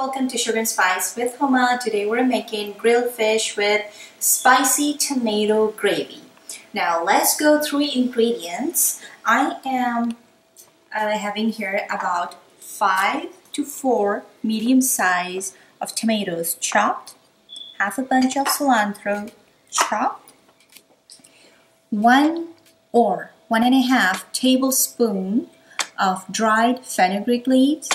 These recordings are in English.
welcome to Sugar and Spice with Homa. Today we're making grilled fish with spicy tomato gravy. Now let's go through ingredients. I am having here about 5 to 4 medium size of tomatoes chopped, half a bunch of cilantro chopped, 1 or 1.5 tablespoon of dried fenugreek leaves,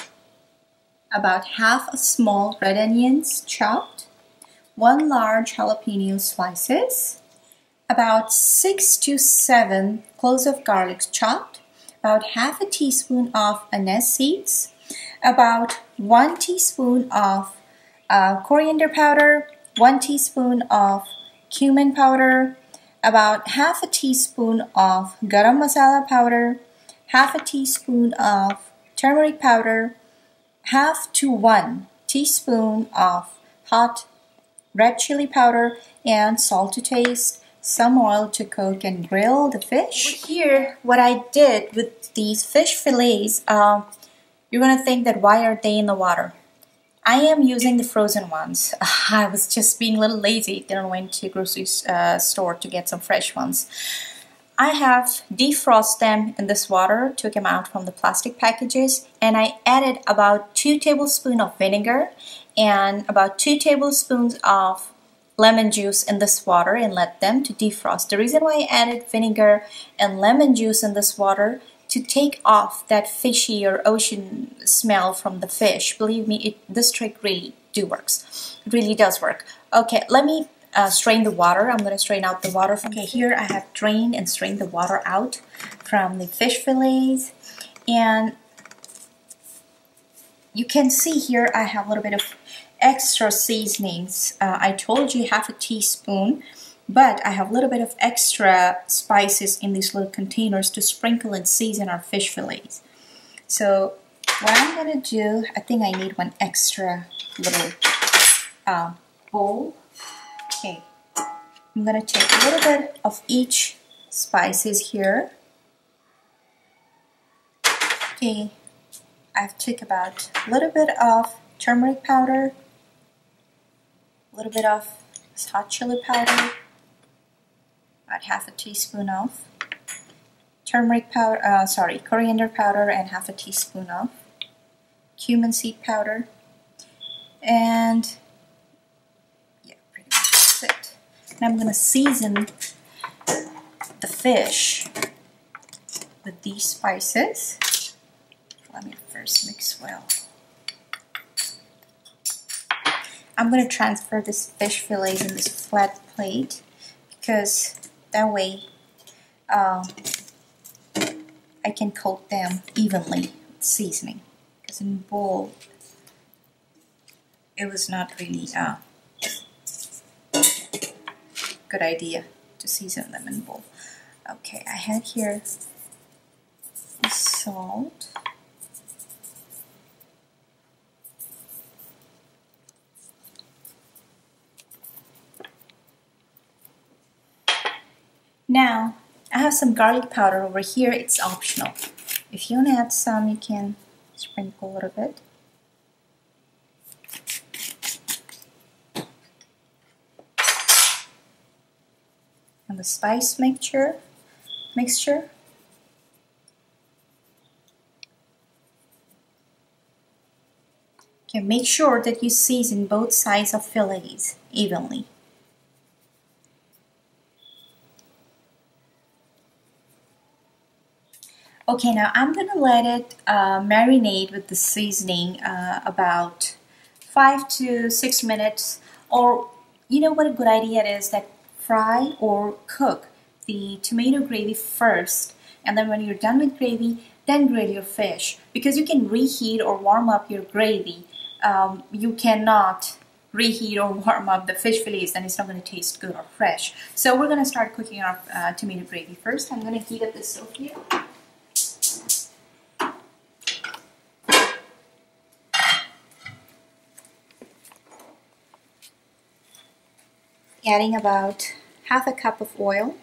about half a small red onions chopped, 1 large jalapeno slices, about 6 to 7 cloves of garlic chopped, about half a teaspoon of anise seeds, about 1 teaspoon of coriander powder, 1 teaspoon of cumin powder, about half a teaspoon of garam masala powder, half a teaspoon of turmeric powder, half to 1 teaspoon of hot red chili powder, and salt to taste, some oil to cook and grill the fish. Here, what I did with these fish fillets, you're gonna think that why are they in the water? I am using the frozen ones. I was just being a little lazy, didn't went to grocery store to get some fresh ones. I have defrosted them in this water, took them out from the plastic packages, and I added about 2 tablespoons of vinegar and about 2 tablespoons of lemon juice in this water and let them to defrost. The reason why I added vinegar and lemon juice in this water to take off that fishy or ocean smell from the fish. Believe me, this trick really works. It really does work. Okay, let me strain the water. I'm going to strain out the water. Okay, here I have drained and strained the water out from the fish fillets, and you can see here I have a little bit of extra seasonings. I told you half a teaspoon, but I have a little bit of extra spices in these little containers to sprinkle and season our fish fillets. So what I'm going to do, I think I need one extra little bowl. Okay, I'm going to take a little bit of each spices here. Okay, I've took about a little bit of turmeric powder, a little bit of hot chili powder, about half a teaspoon of turmeric powder, coriander powder, and half a teaspoon of cumin seed powder, and and I'm going to season the fish with these spices. Let me first mix well. I'm going to transfer this fish fillet in this flat plate because that way I can coat them evenly with seasoning. Because in bowl it was not really good idea to season them in bowl. Okay, I had here the salt, now I have some garlic powder over here. It's optional. If you want to add some, you can sprinkle a little bit. And the spice mixture. Okay, make sure that you season both sides of fillets evenly. Okay, now I'm gonna let it marinate with the seasoning about 5 to 6 minutes, or you know what a good idea it is that fry or cook the tomato gravy first, and then when you're done with gravy, then grill your fish, because you can reheat or warm up your gravy. You cannot reheat or warm up the fish fillets, and it's not going to taste good or fresh. So we're going to start cooking our tomato gravy first. I'm going to heat up the stove here. Adding about half a cup of oil.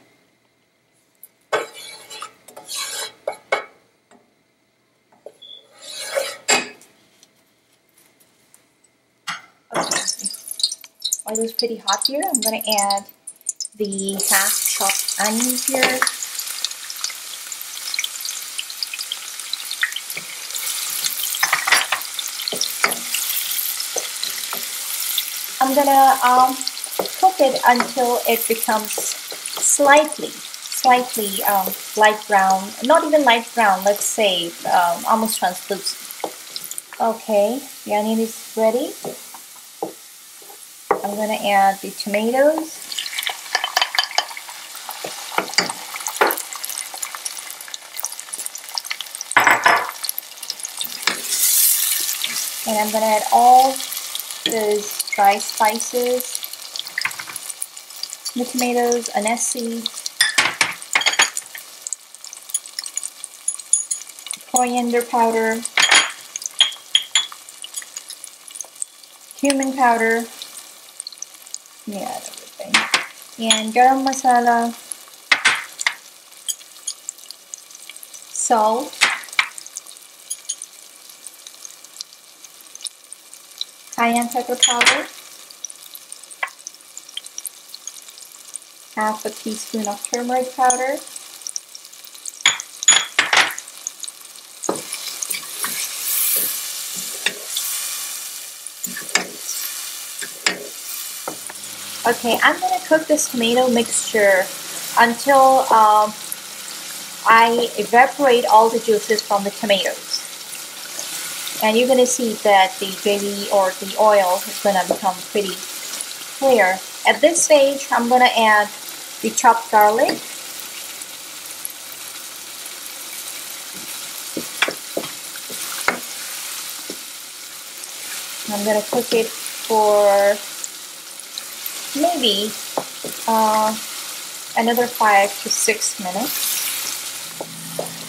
Oil is pretty hot here. I'm going to add the half chopped onions here. I'm going to cook it until it becomes slightly light brown. Not even light brown, let's say almost translucent. Okay, the onion is ready. I'm going to add the tomatoes. And I'm going to add all those dry spices, the tomatoes, anise seeds, coriander powder, cumin powder, yeah, everything, and garam masala, salt, cayenne pepper powder, half a teaspoon of turmeric powder, okay, I'm going to cook this tomato mixture until I evaporate all the juices from the tomatoes. And you're going to see that the gravy or the oil is going to become pretty clear. At this stage, I'm going to add the chopped garlic. I'm going to cook it for maybe another 5 to 6 minutes.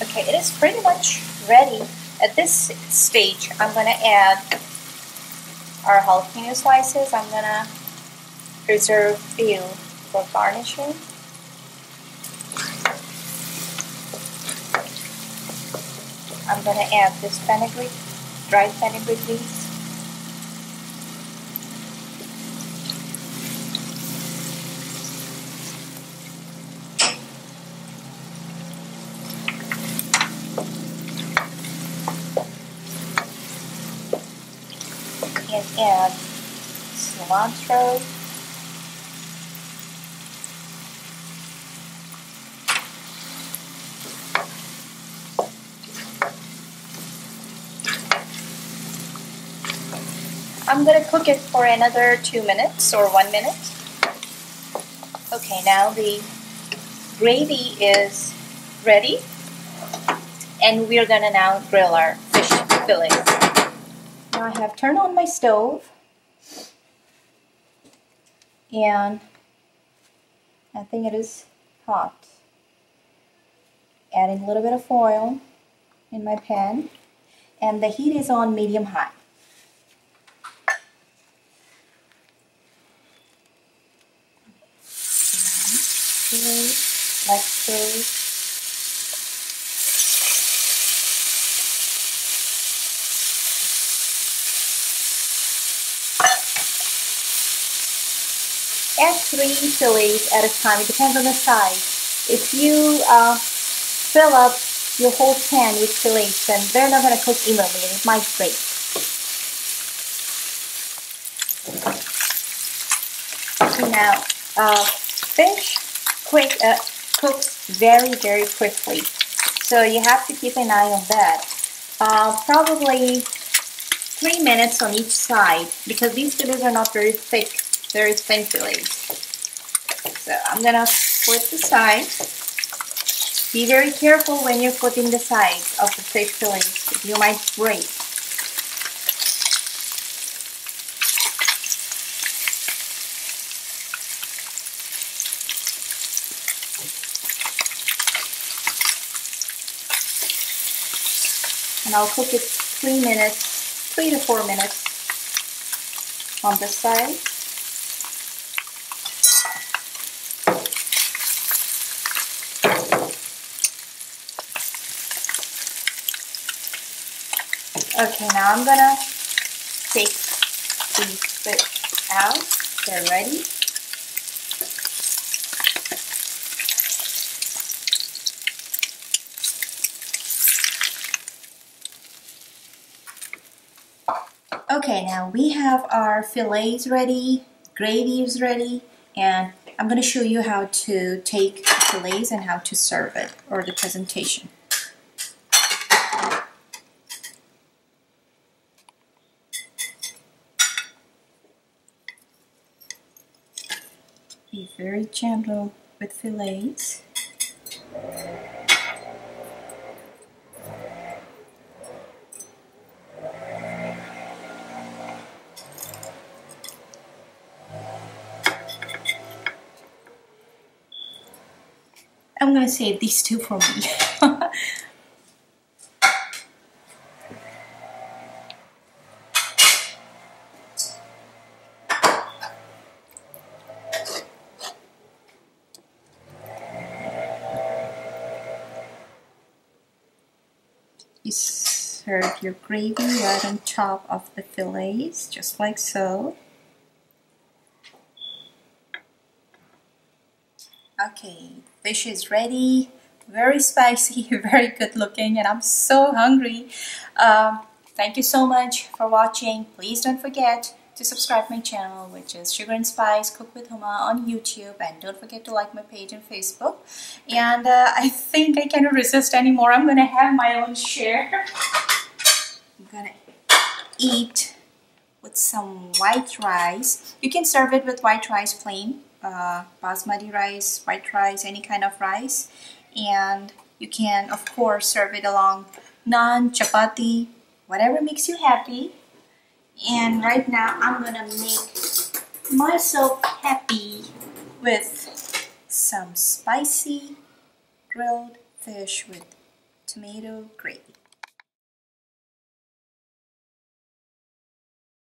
Okay, it is pretty much ready. At this stage, I'm going to add our jalapeno slices. I'm going to reserve a few for garnishing. I'm going to add this fenugreek, dried fenugreek leaves. And add cilantro. I'm going to cook it for another 2 minutes or 1 minute. Okay, now the gravy is ready, and we're going to now grill our fish fillet. Now I have turned on my stove, and I think it is hot. Adding a little bit of oil in my pan, and the heat is on medium-high. Like so. Add 3 fillets at a time. It depends on the size. If you fill up your whole pan with fillets, then they're not going to cook evenly and it might break. Okay, now fish cooks very, very quickly, so you have to keep an eye on that. Probably 3 minutes on each side, because these fillets are not very thick, very thin fillets. So I'm gonna flip the sides. Be very careful when you're flipping the sides of the fish fillets, you might break. And I'll cook it 3 to 4 minutes on this side. Okay, now I'm gonna take the fish out. They're ready. Okay, now we have our fillets ready, gravy is ready, and I'm going to show you how to take the fillets and how to serve it, or the presentation. Be very gentle with fillets. I'm going to save these two for me. You serve your gravy right on top of the fillets, just like so. Okay, fish is ready. Very spicy, very good looking, and I'm so hungry. Thank you so much for watching. Please don't forget to subscribe my channel, which is Sugar and Spice Cook with Huma on YouTube, and don't forget to like my page on Facebook. And I think I cannot resist anymore. I'm gonna have my own share. I'm gonna eat with some white rice. You can serve it with white rice plain, basmati rice, white rice, any kind of rice. And you can, of course, serve it along naan, chapati, whatever makes you happy. And right now I'm gonna make myself happy with some spicy grilled fish with tomato gravy.